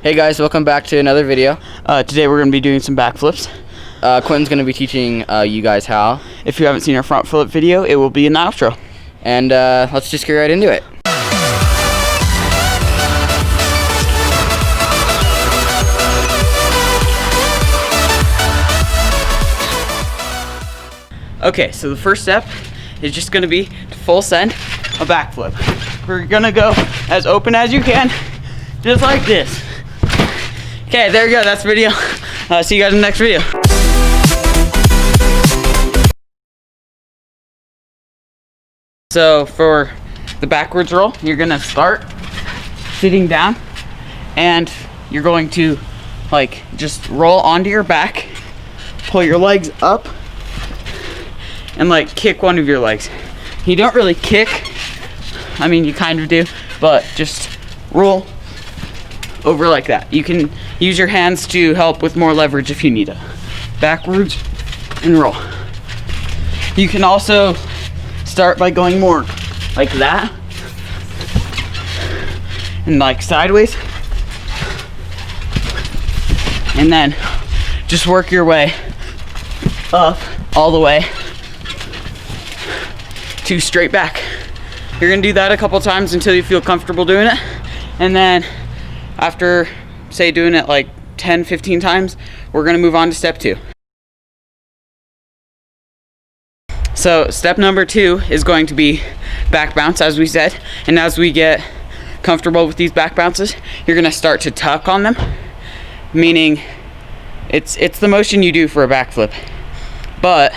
Hey guys, welcome back to another video. Today we're going to be doing some backflips. Quentin's going to be teaching you guys how. If you haven't seen our front flip video, it will be in the outro. And let's just get right into it. Okay, so the first step is just going to be to full send a backflip. We're going to go as open as you can, just like this. Okay, there you go. That's the video. See you guys in the next video. So for the backwards roll, you're gonna start sitting down and you're going to like just roll onto your back, pull your legs up and like kick one of your legs. You don't really kick, I mean you kind of do, but just roll over like that. You can use your hands to help with more leverage if you need it. Backwards and roll. You can also start by going more like that and like sideways, and then just work your way up all the way to straight back. You're gonna do that a couple times until you feel comfortable doing it, and then after say doing it like 10-15 times, we're gonna move on to step 2. So step number 2 is going to be back bounce, as we said. And as we get comfortable with these back bounces, you're gonna start to tuck on them, meaning it's the motion you do for a backflip, but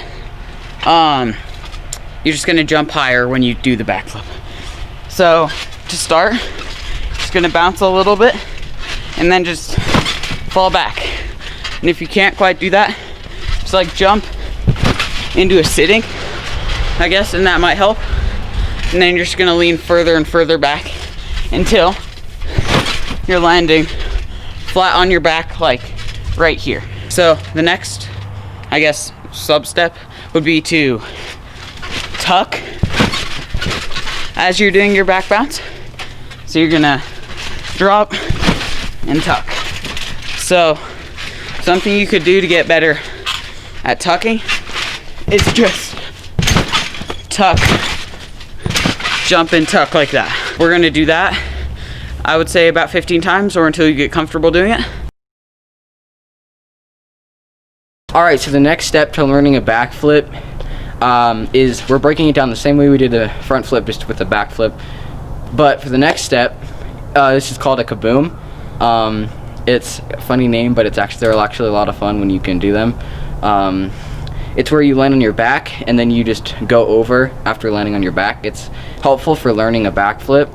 you're just gonna jump higher when you do the backflip. So to start, just gonna bounce a little bit and then just fall back. And if you can't quite do that, just like jump into a sitting, I guess, and that might help. And then you're just gonna lean further and further back until you're landing flat on your back, like right here. So the next, I guess, sub step would be to tuck as you're doing your back bounce. So you're gonna drop and tuck. So something you could do to get better at tucking is just tuck, jump and tuck like that. We're gonna do that, I would say about 15 times or until you get comfortable doing it. Alright, so the next step to learning a backflip is we're breaking it down the same way we did the front flip, just with the back flip. But for the next step, this is called a kaboom. It's a funny name, but they're actually a lot of fun when you can do them. It's where you land on your back and then you just go over after landing on your back. It's helpful for learning a backflip.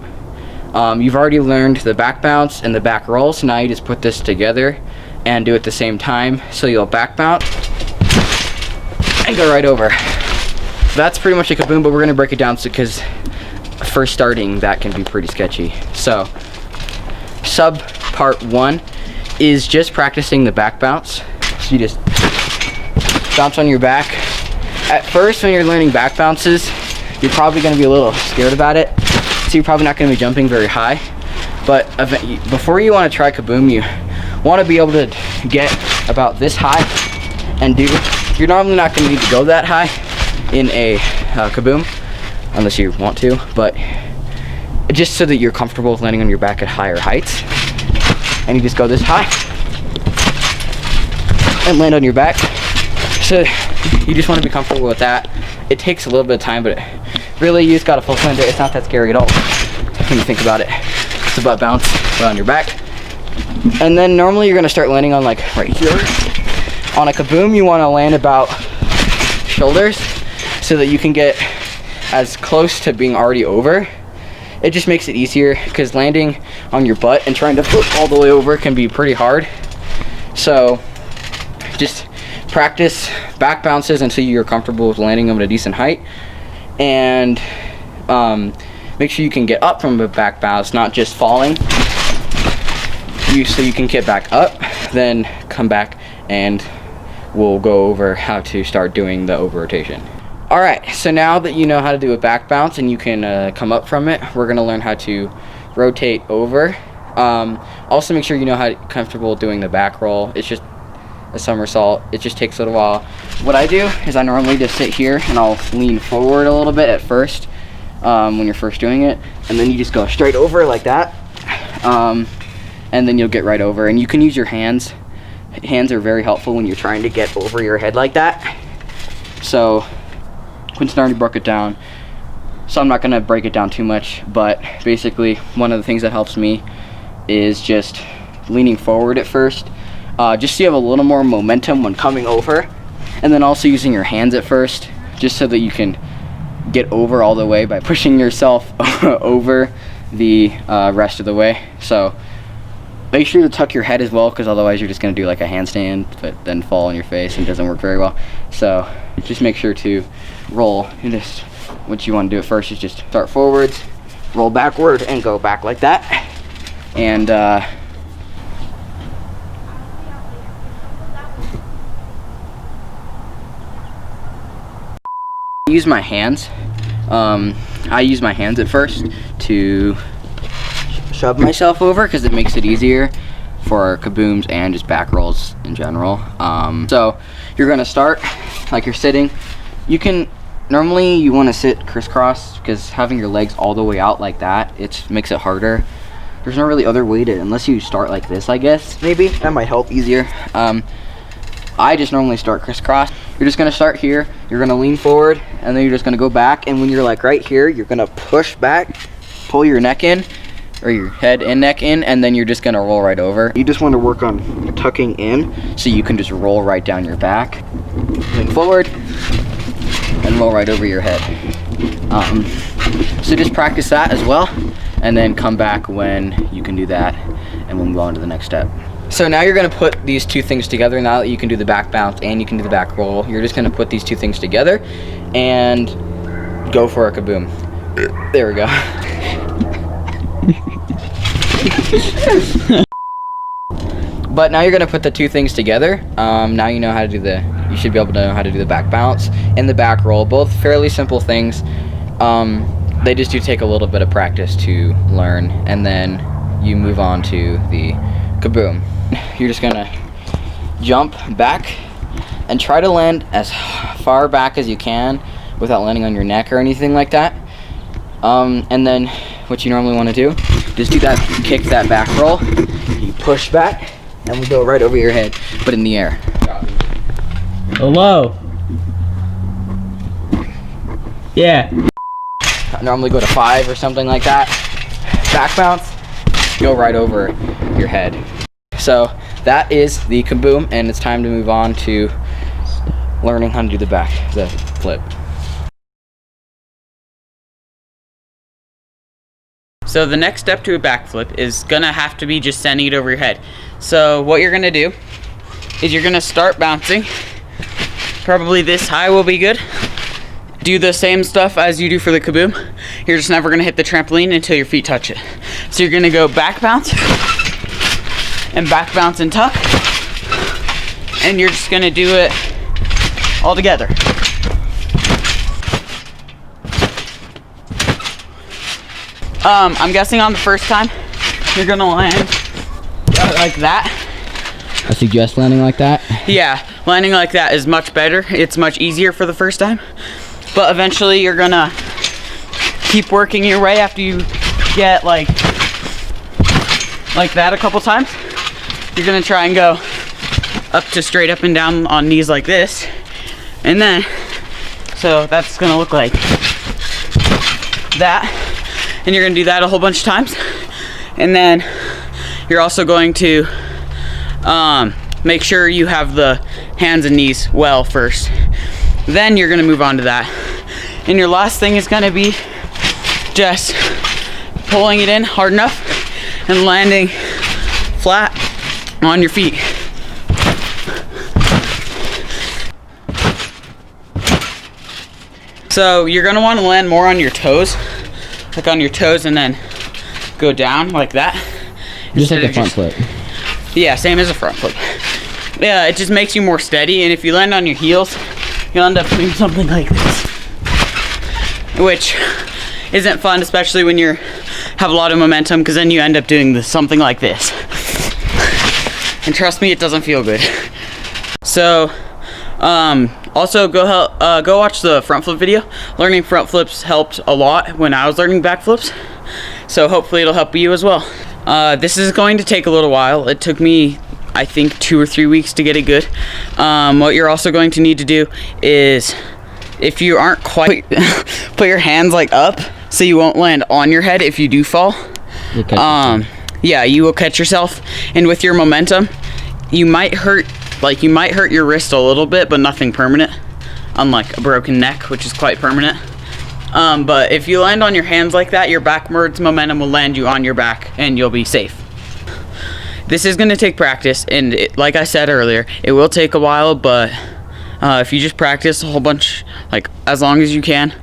You've already learned the back bounce and the back roll, so now you just put this together and do it at the same time. So you'll back bounce and go right over. So that's pretty much a kaboom, but we're gonna break it down because first starting that can be pretty sketchy. So sub part 1 is just practicing the back bounce. So you just bounce on your back. At first, when you're learning back bounces, you're probably going to be a little scared about it, so you're probably not going to be jumping very high. But before you want to try kaboom, you want to be able to get about this high and do. You're normally not going to need to go that high in a kaboom unless you want to, but just so that you're comfortable with landing on your back at higher heights. And you just go this high and land on your back. So you just want to be comfortable with that. It takes a little bit of time, but really you just got a full send it. It's not that scary at all when you think about it. It's about bounce right on your back. And then normally you're going to start landing on like right here. On a kaboom, you want to land about shoulders so that you can get as close to being already over. It just makes it easier because landing on your butt and trying to flip all the way over can be pretty hard. So just practice back bounces until you're comfortable with landing them at a decent height, and make sure you can get up from a back bounce, not just falling. So you can get back up, then come back, and we'll go over how to start doing the over rotation. Alright, so now that you know how to do a back bounce and you can come up from it, we're going to learn how to rotate over Also make sure you know how comfortable doing the back roll. It's just a somersault. It just takes a little while. What I do is I normally just sit here and I'll lean forward a little bit at first when you're first doing it, and then you just go straight over like that, and then you'll get right over. And you can use your hands. Hands are very helpful when you're trying to get over your head like that. So Quinton already broke it down, so I'm not gonna break it down too much, but basically one of the things that helps me is just leaning forward at first, just so you have a little more momentum when coming over, and then also using your hands at first, just so that you can get over all the way by pushing yourself over the rest of the way. So make sure to tuck your head as well, because otherwise you're just going to do like a handstand but then fall on your face and it doesn't work very well. So just make sure to roll. What you want to do at first is just start forwards, roll backward, and go back like that. And use my hands. I use my hands at first to shove myself over, because it makes it easier for kabooms and just back rolls in general. So you're gonna start like you're sitting. You can normally you want to sit crisscross, because having your legs all the way out like that, it makes it harder. There's no really other way to, unless you start like this, I guess. Maybe that might help easier. I just normally start crisscross. You're just gonna start here, you're gonna lean forward, and then you're just gonna go back, and when you're like right here, you're gonna push back, pull your neck in, or your head and neck in, and then you're just gonna roll right over. You just wanna work on tucking in, so you can just roll right down your back, lean forward, and roll right over your head. So just practice that as well, and then come back when you can do that, and we'll move on to the next step. So now you're gonna put these two things together. Now that you can do the back bounce and you can do the back roll, you're just gonna put these two things together and go for a kaboom. There we go. But now you're gonna put the two things together. Now you know how to do you should be able to know how to do the back bounce and the back roll, both fairly simple things. They just do take a little bit of practice to learn, and then you move on to the kaboom. You're just gonna jump back and try to land as far back as you can without landing on your neck or anything like that. And then what you normally want to do, just do that, kick that back roll, you push back, and we go right over your head, but in the air. Hello. Yeah. I normally go to 5 or something like that. Back bounce, go right over your head. So that is the kaboom, and it's time to move on to learning how to do the flip. So the next step to a backflip is gonna have to be just sending it over your head. So what you're gonna do is you're gonna start bouncing. Probably this high will be good. Do the same stuff as you do for the kaboom. You're just never gonna hit the trampoline until your feet touch it. So you're gonna go back bounce and tuck, and you're just gonna do it all together. I'm guessing on the first time, you're gonna land like that. I suggest landing like that. Yeah, landing like that is much better. It's much easier for the first time. But eventually you're gonna keep working your way after you get like that a couple times. You're gonna try and go up to straight up and down on knees like this. And then, so that's gonna look like that. And you're gonna do that a whole bunch of times. And then you're also going to make sure you have the hands and knees well first. Then you're gonna move on to that. And your last thing is gonna be just pulling it in hard enough and landing flat on your feet. So you're gonna wanna land more on your toes, like on your toes, and then go down like that. Just like a front flip. Yeah, same as a front flip. Yeah, it just makes you more steady, and if you land on your heels, you'll end up doing something like this, which isn't fun, especially when you're have a lot of momentum, because then you end up doing something like this. And trust me, it doesn't feel good. So, also go watch the front flip video. Learning front flips helped a lot when I was learning back flips. So hopefully it'll help you as well. This is going to take a little while. It took me, I think, 2 or 3 weeks to get it good. What you're also going to need to do is, if you aren't quite, put your hands like up so you won't land on your head if you do fall. Yeah, you will catch yourself, and with your momentum, you might hurt your wrist a little bit, but nothing permanent, unlike a broken neck, which is quite permanent. But if you land on your hands like that, your backwards momentum will land you on your back, and you'll be safe. This is going to take practice, and like I said earlier, it will take a while, but if you just practice a whole bunch, like as long as you can,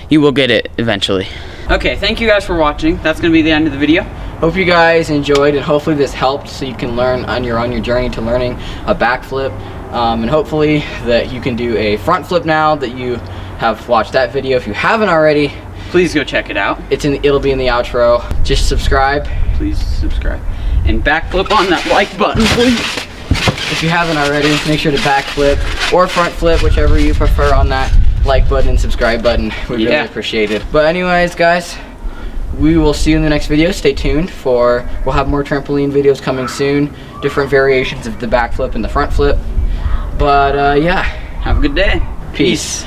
you will get it eventually. Okay, thank you guys for watching. That's going to be the end of the video. Hope you guys enjoyed, and hopefully this helped so you can learn on your journey to learning a backflip, and hopefully that you can do a front flip now that you have watched that video. If you haven't already, Please go check it out. it'll be in the outro. Just subscribe. Please subscribe. And backflip on that like button, please. If you haven't already, make sure to backflip or front flip, whichever you prefer, on that like button and subscribe button. We really appreciate it. But anyways, guys, we will see you in the next video. Stay tuned we'll have more trampoline videos coming soon. Different variations of the backflip and the front flip. But yeah. Have a good day. Peace.